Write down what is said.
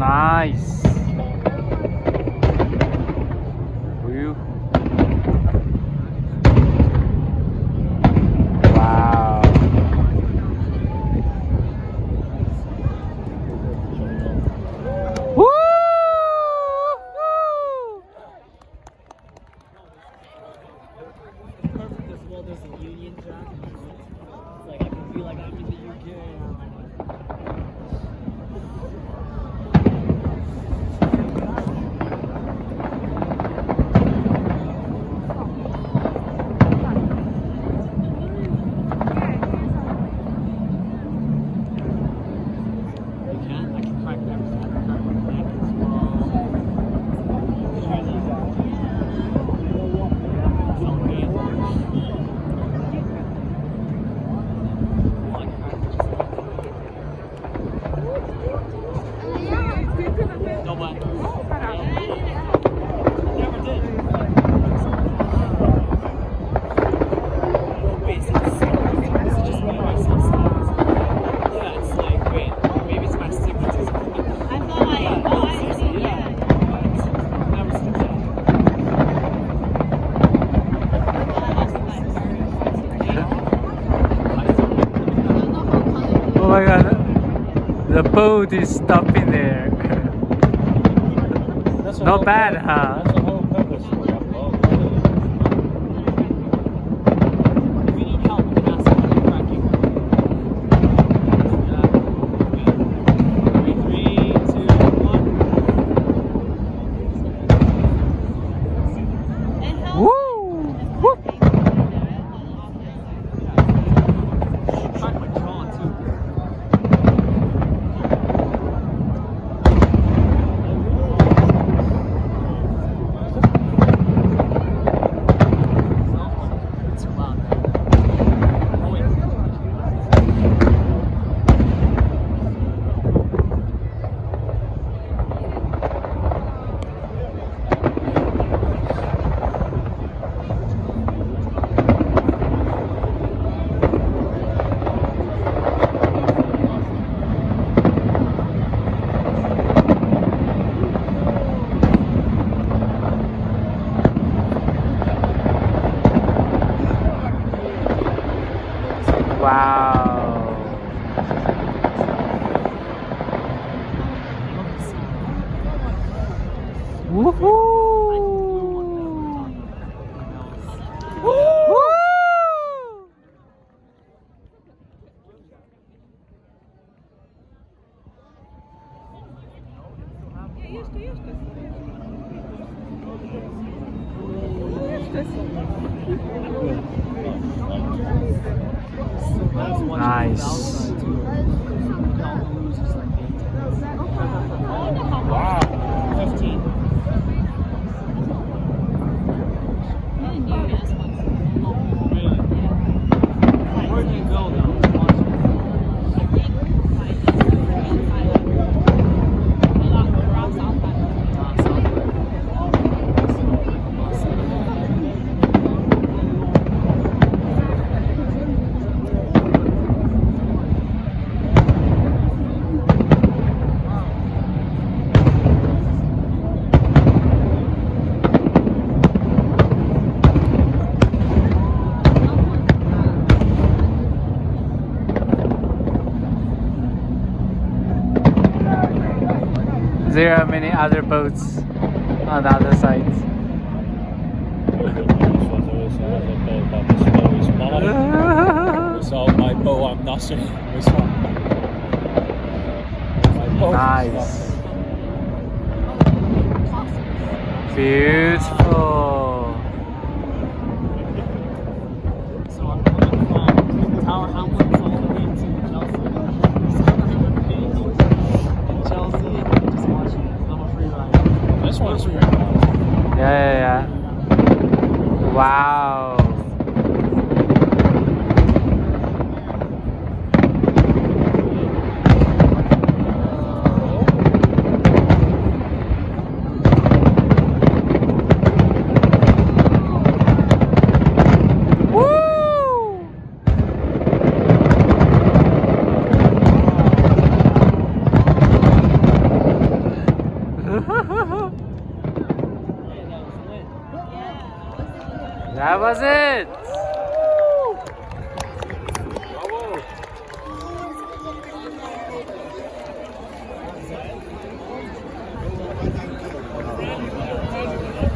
Nice. Whew. Wow. Woo! Perfect as well. There's a Union Jack. It's like I can feel like I'm in the UK. I can crack everything. I can crack my neck as well. Felt good. No way. Never did. Wait, is it just me or is it yeah, it's like, wait, maybe it's my astigmatism. I thought I see, yeah. Never seen that. Oh my god. The boat is stopping there. Not bad, huh? That's the whole purpose of that boat. If you need help, you can ask me. I'm cracking. Yeah. 3, 2, 1. Woo! Woo! Crack my jaw too. It's too loud. Oh wait. Wow. Woohoo! Woo! Nice. Wow. 15. Really? Where do you go though? There are many other boats on the other side. So my boat, I'm not saying this one. My boat. Nice. Beautiful. So I'm coming from Tower Hamlets all the way to Chelsea. In Chelsea, and just watching it. I'm a free ride. This one's pretty nice. Yeah. Wow. That was it!